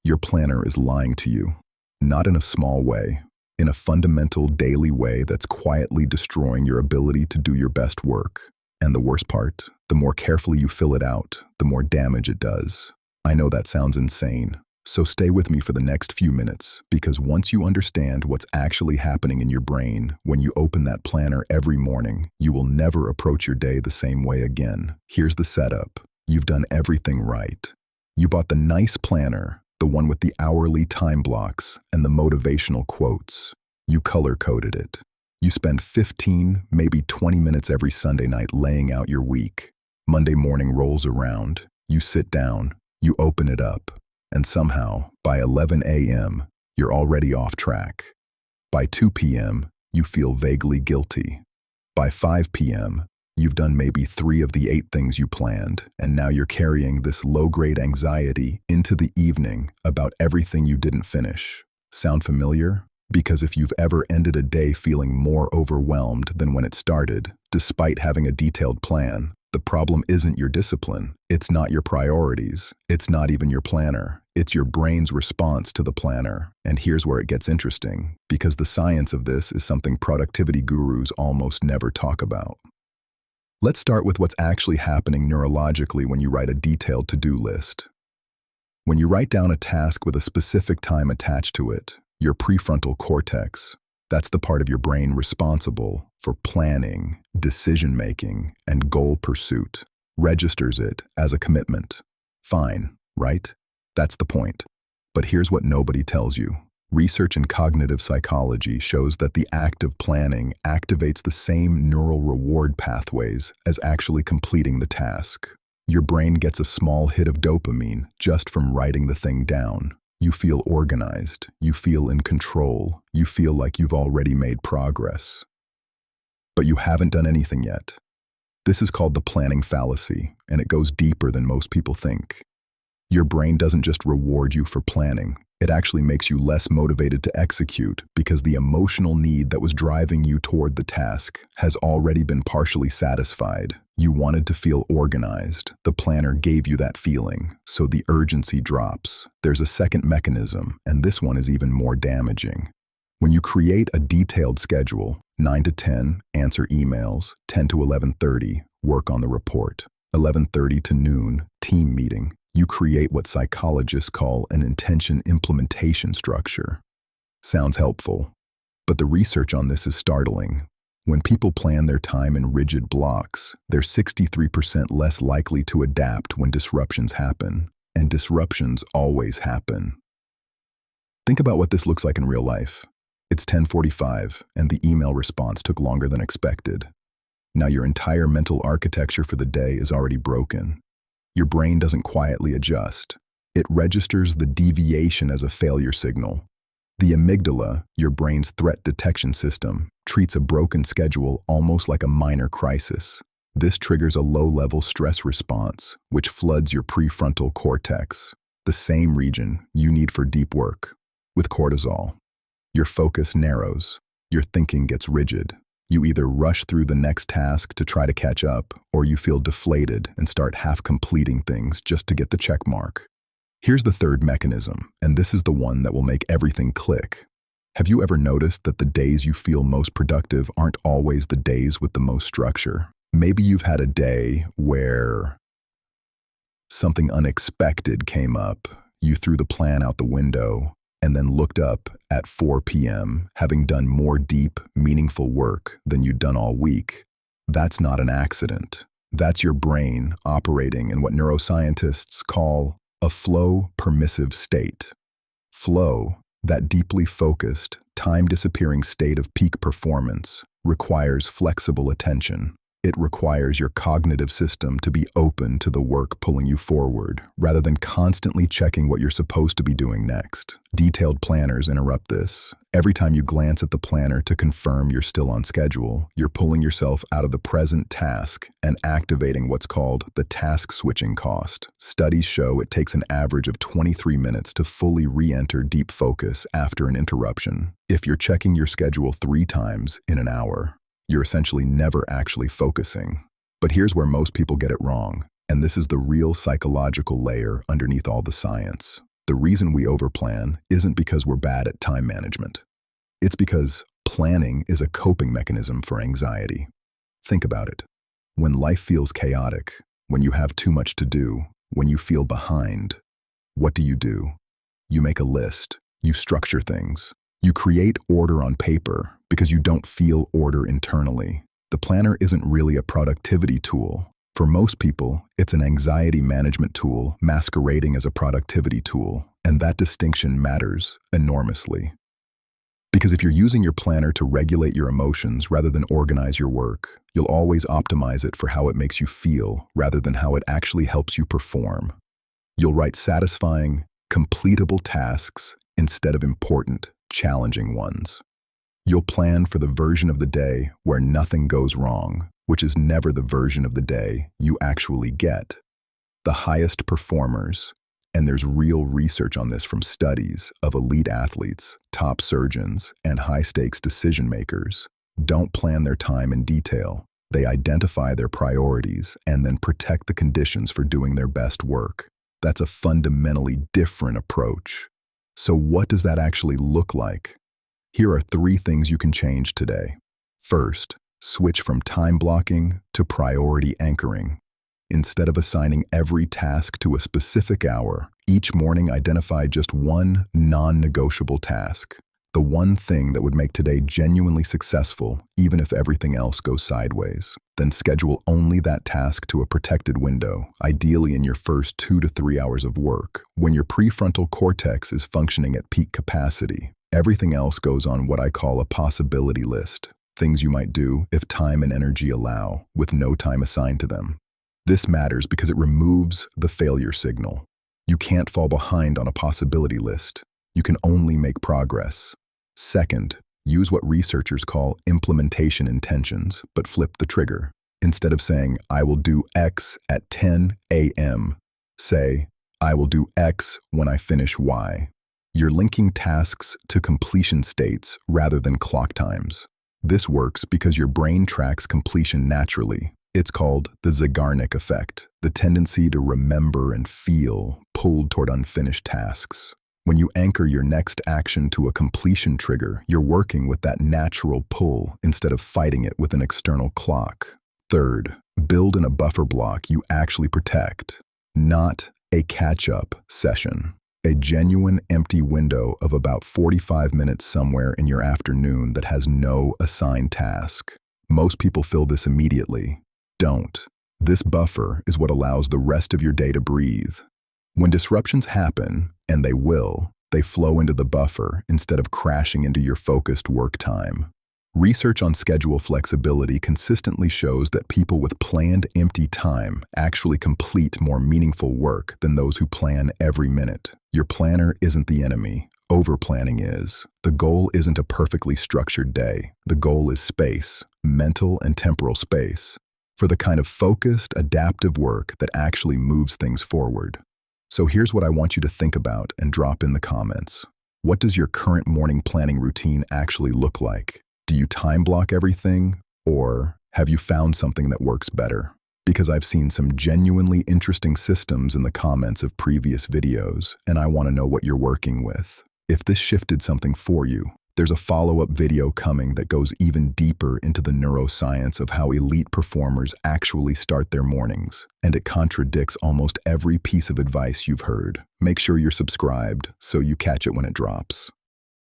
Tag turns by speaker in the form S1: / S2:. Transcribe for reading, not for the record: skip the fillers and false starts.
S1: Your planner is lying to you, not in a small way, in a fundamental daily way that's quietly destroying your ability to do your best work. And the worst part, the more carefully you fill it out, the more damage it does. I know that sounds insane, so stay with me for the next few minutes, because once you understand what's actually happening in your brain when you open that planner every morning, you will never approach your day the same way again. Here's the setup. You've done everything right. You bought the nice planner, the one with the hourly time blocks and the motivational quotes. You color-coded it. You spend 15, maybe 20 minutes every Sunday night laying out your week. Monday morning rolls around. You sit down. You open it up. And somehow, by 11 a.m., you're already off track. By 2 p.m., you feel vaguely guilty. By 5 p.m., you've done maybe 3 of the 8 things you planned, and now you're carrying this low-grade anxiety into the evening about everything you didn't finish. Sound familiar? Because if you've ever ended a day feeling more overwhelmed than when it started, despite having a detailed plan, the problem isn't your discipline, it's not your priorities, it's not even your planner, it's your brain's response to the planner. And here's where it gets interesting, because the science of this is something productivity gurus almost never talk about. Let's start with what's actually happening neurologically when you write a detailed to-do list. When you write down a task with a specific time attached to it, your prefrontal cortex, that's the part of your brain responsible for planning, decision-making, and goal pursuit, registers it as a commitment. Fine, right? That's the point. But here's what nobody tells you. Research in cognitive psychology shows that the act of planning activates the same neural reward pathways as actually completing the task. Your brain gets a small hit of dopamine just from writing the thing down. You feel organized, you feel in control, you feel like you've already made progress. But you haven't done anything yet. This is called the planning fallacy, and it goes deeper than most people think. Your brain doesn't just reward you for planning. It actually makes you less motivated to execute because the emotional need that was driving you toward the task has already been partially satisfied. You wanted to feel organized. The planner gave you that feeling, so the urgency drops. There's a second mechanism, and this one is even more damaging. When you create a detailed schedule, 9 to 10, answer emails, 10 to 11:30, work on the report, 11:30 to noon, team meeting, you create what psychologists call an intention implementation structure. Sounds helpful, but the research on this is startling. When people plan their time in rigid blocks, they're 63% less likely to adapt when disruptions happen, and disruptions always happen. Think about what this looks like in real life. It's 10:45, and the email response took longer than expected. Now your entire mental architecture for the day is already broken. Your brain doesn't quietly adjust. It registers the deviation as a failure signal. The amygdala, your brain's threat detection system, treats a broken schedule almost like a minor crisis. This triggers a low-level stress response, which floods your prefrontal cortex, the same region you need for deep work. With cortisol, your focus narrows, your thinking gets rigid. You either rush through the next task to try to catch up, or you feel deflated and start half-completing things just to get the check mark. Here's the third mechanism, and this is the one that will make everything click. Have you ever noticed that the days you feel most productive aren't always the days with the most structure? Maybe you've had a day where something unexpected came up, you threw the plan out the window, and then looked up at 4 p.m., having done more deep, meaningful work than you'd done all week. That's not an accident. That's your brain operating in what neuroscientists call a flow permissive state. Flow, that deeply focused, time-disappearing state of peak performance, requires flexible attention. It requires your cognitive system to be open to the work pulling you forward, rather than constantly checking what you're supposed to be doing next. Detailed planners interrupt this. Every time you glance at the planner to confirm you're still on schedule, you're pulling yourself out of the present task and activating what's called the task switching cost. Studies show it takes an average of 23 minutes to fully re-enter deep focus after an interruption. If you're checking your schedule 3 times in an hour, you're essentially never actually focusing. But here's where most people get it wrong, and this is the real psychological layer underneath all the science. The reason we overplan isn't because we're bad at time management. It's because planning is a coping mechanism for anxiety. Think about it. When life feels chaotic, when you have too much to do, when you feel behind, what do? You make a list, you structure things, you create order on paper because you don't feel order internally. The planner isn't really a productivity tool. For most people, it's an anxiety management tool masquerading as a productivity tool, and that distinction matters enormously. Because if you're using your planner to regulate your emotions rather than organize your work, you'll always optimize it for how it makes you feel rather than how it actually helps you perform. You'll write satisfying, completable tasks instead of important, challenging ones. You'll plan for the version of the day where nothing goes wrong, which is never the version of the day you actually get. The highest performers, and there's real research on this from studies of elite athletes, top surgeons, and high-stakes decision makers, don't plan their time in detail. They identify their priorities and then protect the conditions for doing their best work. That's a fundamentally different approach. So what does that actually look like? Here are 3 things you can change today. First, switch from time blocking to priority anchoring. Instead of assigning every task to a specific hour, each morning identify just one non-negotiable task. The one thing that would make today genuinely successful, even if everything else goes sideways. Then schedule only that task to a protected window, ideally in your first 2 to 3 hours of work, when your prefrontal cortex is functioning at peak capacity. Everything else goes on what I call a possibility list, things you might do if time and energy allow, with no time assigned to them. This matters because it removes the failure signal. You can't fall behind on a possibility list. You can only make progress. Second, use what researchers call implementation intentions, but flip the trigger. Instead of saying, I will do X at 10 a.m., say, I will do X when I finish Y. You're linking tasks to completion states rather than clock times. This works because your brain tracks completion naturally. It's called the Zeigarnik effect, the tendency to remember and feel pulled toward unfinished tasks. When you anchor your next action to a completion trigger, you're working with that natural pull instead of fighting it with an external clock. Third, build in a buffer block you actually protect, not a catch-up session. A genuine empty window of about 45 minutes somewhere in your afternoon that has no assigned task. Most people fill this immediately. Don't. This buffer is what allows the rest of your day to breathe. When disruptions happen, and they will, they flow into the buffer instead of crashing into your focused work time. Research on schedule flexibility consistently shows that people with planned empty time actually complete more meaningful work than those who plan every minute. Your planner isn't the enemy. Overplanning is. The goal isn't a perfectly structured day. The goal is space, mental and temporal space, for the kind of focused, adaptive work that actually moves things forward. So here's what I want you to think about and drop in the comments. What does your current morning planning routine actually look like? Do you time block everything, or have you found something that works better? Because I've seen some genuinely interesting systems in the comments of previous videos, and I want to know what you're working with. If this shifted something for you, there's a follow-up video coming that goes even deeper into the neuroscience of how elite performers actually start their mornings, and it contradicts almost every piece of advice you've heard. Make sure you're subscribed so you catch it when it drops.